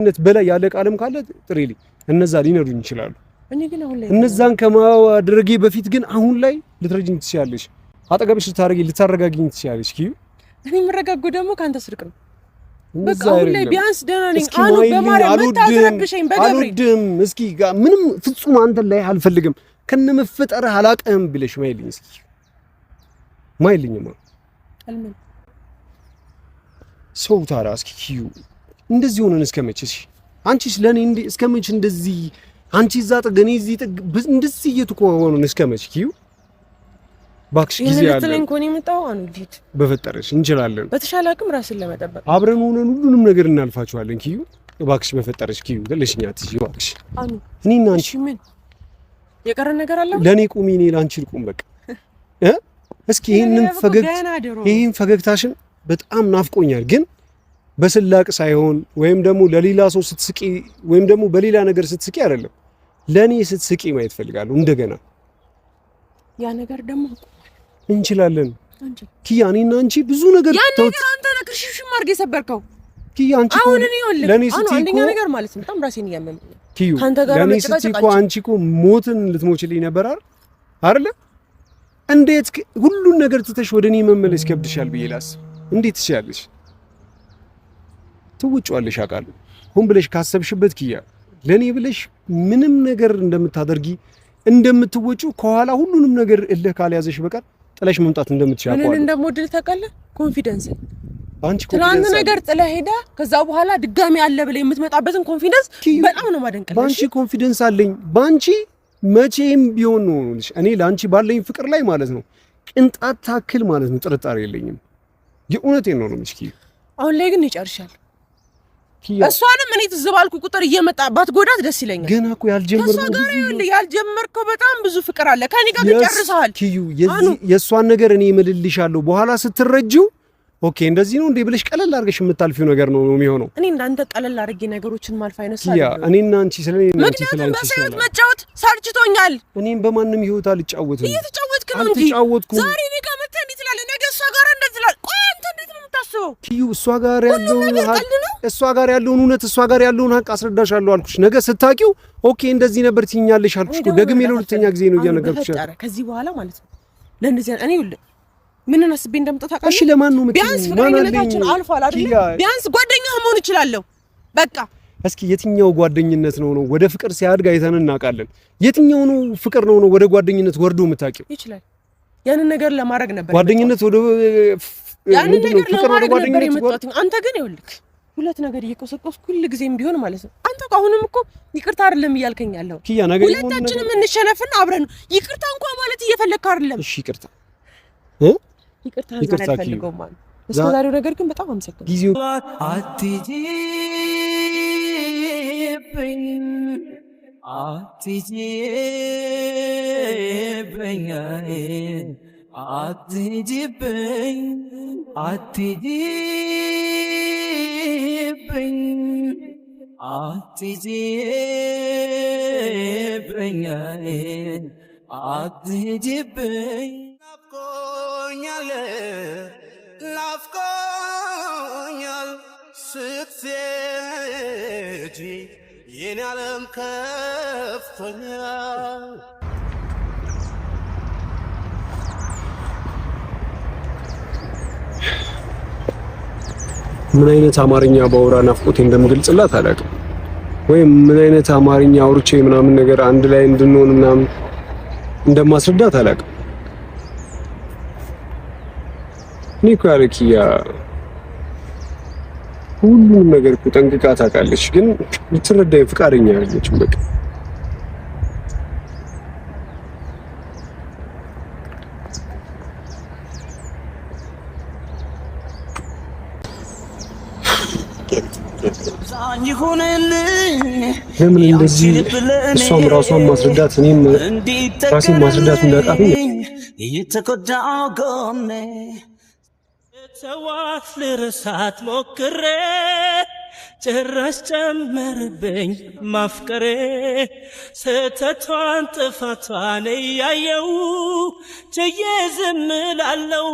ነት በላይ ያለ ቃልም ካለ ጥሪልኝ እነዛ ሊነዱኝ ይችላሉ እኔ ግን አሁን ላይ እነዛን ከማድረጌ በፊት ግን አሁን ላይ ልትረጂኝ ትችያለሽ አጠገብሽ ልታረጋጊኝ ትችያለሽ ኪዩ እኔ የምረጋጋው ደግሞ ካንተ ስርቅ ነው በቃ አሁን ላይ ቢያንስ ደህና ነኝ አሉ በማርያም መታዘረብሽኝ በገብሬ አልወድም እስኪ ምንም ፍጹም አንተ ላይ አልፈልግም ከነመፈጠርህ አላቀም ብለሽ ማይልኝ እስኪ ማይልኝማ አልምን ሰው ታራ እስኪ ኪዩ እንደዚህ ሆነን እስከመቼሽ አንቺስ ለኔ እስከመቼ እንደዚህ አንቺ እዛ ጥገኔ እዚህ ጥግ እንደዚህ እየተቆዋወኑን እስከመቼ ኪዩ ባክሽ ጊዜ ያለ ለተለኝ ኮኒ መጣው አንዲት በፈጠረሽ እንችላለን በተሻለ አቅም ራስን ለመጠበቅ አብረን ሆነን ሁሉንም ነገር እናልፋቸዋለን ኪዩ ባክሽ በፈጠረሽ ኪዩ ለሽኛት እሺ ባክሽ አኑ እኔና አንቺ ምን የቀረ ነገር አለ ለኔ ቁሚ እኔ ላንቺ ልቁም በቃ እስኪ ይሄን ፈገግታሽን በጣም ናፍቆኛል ግን በስላቅ ሳይሆን ወይም ደግሞ ለሌላ ሰው ስትስቂ ወይም ደግሞ በሌላ ነገር ስትስቂ አይደለም ለኔ ስትስቂ ማየት ፈልጋለሁ እንደገና ያ ነገር ደግሞ እንችላለን ኪያ እኔና አንቺ ብዙ ነገር ያ ነገር አንተ ነክርሽሽም አርገ ሰበርከው ኪያ አንቺ አሁን እኔ ወልክ ለኔ ስትይ አንደኛ ነገር ማለት ነው በጣም ራሴን ያመመኝ ኪዩ ለኔ ስትይ እኮ አንቺ እኮ ሞትን ልትሞችልኝ ነበር አይደል እንዴት ሁሉን ነገር ትተሽ ወደኔ መመለስ ከብድሻል ብዬላስ እንዴት ትችያለሽ ትውጪዋለሽ አውቃለሁ ሆን ብለሽ ካሰብሽበት ኪያ ለኔ ብለሽ ምንም ነገር እንደምትወጪው ከኋላ ሁሉንም ነገር እልህ ካልያዘሽ በቀር ጥለሽ መምጣት እንደምትሻቋል ምን እንደምወድል ታውቃለህ ኮንፊደንስ አንቺ ትናንት ነገር ጥለ ሄዳ ከዛ በኋላ ድጋሚ አለ ብለህ የምትመጣበትን ኮንፊደንስ በጣም ነው ማደንቀልሽ ባንቺ ኮንፊደንስ አለኝ ባንቺ መቼም ቢሆን ነው እኔ ላንቺ ባለኝ ፍቅር ላይ ማለት ነው ቅንጣት ታክል ማለት ነው ጥርጣሬ የለኝም የእውነቴን ነው ምስኪ አሁን ላይ ግን ይጨርሻል እሷንም እኔ ትዝባልኩ ቁጥር እየመጣባት ጎዳት ደስ ይለኛል ገና እኮ ያልጀመርከው በጣም ብዙ ፍቅር አለ ከኔ ጋር ተጨርሰሃል ኪዩ የሷን ነገር እኔ እምልልሻለሁ በኋላ ስትረጂው ኦኬ እንደዚህ ነው እንዴ ብለሽ ቀለል አድርገሽ የምታልፊው ነገር ነው የሚሆነው እኔ እንዳንተ ቀለል አድርጌ ነገሮችን ማልፋ አይነሳል ያ እኔና አንቺ ስለኔና አንቺ ስለኔ በሰይት መጫወት ሳልችቶኛል እኔም በማንም ህይወት አልጫወትም እየተጫወትክ ነው እንጂ ዛሬ እኔ ጋር መተህ እንዴት ትላለህ ነገ እሷ ጋር እንደዚህ ትላለህ ቆይ አንተ እንዴት ነው የምታስበው ኪዩ እሷ ጋር ያለውን እውነት እሷ ጋር ያለውን ሀቅ አስረዳሻለሁ አልኩሽ ነገ ስታቂው ኦኬ እንደዚህ ነበር ትኛለሽ አልኩሽ ደግሜ ለሁለተኛ ጊዜ ነው እያነገርኩሽ ከዚህ በኋላ ማለት ነው ለእንደዚህ እኔ ምን እናስብ እንደምጣጣቃ እሺ ለማን ነው ቢያንስ ፍቅረኝነታችን አልፏል አይደል ቢያንስ ጓደኛህ መሆን ይችላልው በቃ እስኪ የትኛው ጓደኝነት ነው ወደ ፍቅር ሲያድግ አይተን እናውቃለን የትኛው ነው ፍቅር ነው ወደ ጓደኝነት ወርዶ የምታውቂው ይችላል ያንን ነገር ለማድረግ ነበር ጓደኝነት ወደ ያንን ነገር ፍቅር ወደ ጓደኝነት አንተ ግን ይኸውልህ ሁለት ነገር እየቆሰቆስኩ ሁሉ ጊዜም ቢሆን ማለት ነው አንተ አሁንም እኮ ይቅርታ አይደለም እያልከኝ ያለው ኪያ ነገር ሁለታችንም እንሸነፍና አብረን ይቅርታ እንኳን ማለት እየፈለግክ አይደለም እሺ ይቅርታ ይቅርታ አልፈልገውም ማለት እስከዛሬው ነገር ግን በጣም አመሰግናለሁ ጊዜው ናፍቆኛል ስትሄጂ የኔ ዓለም ከፍቶኛል ምን አይነት አማርኛ ባወራ ናፍቆቴ እንደምገልጽላት አላውቅም ወይም ምን አይነት አማርኛ አውርቼ ምናምን ነገር አንድ ላይ እንድንሆን ምናምን እንደማስረዳት አላውቅም ኒካርኪያ ሁሉም ነገር ጠንቅቃ ታውቃለች ግን ልትረዳኝ ፍቃደኛ አይደለችም በቃ ለምን እንደዚህ እሷም ራሷን ማስረዳት እኔም ራሴን ማስረዳት እንዳቃተኝ እየተጎዳው ጎኔ ተዋት ልረሳት ሞክሬ ጭራሽ ጨመርብኝ ማፍቀሬ ስህተቷን ጥፋቷን እያየው ችዬ ዝም እላለሁ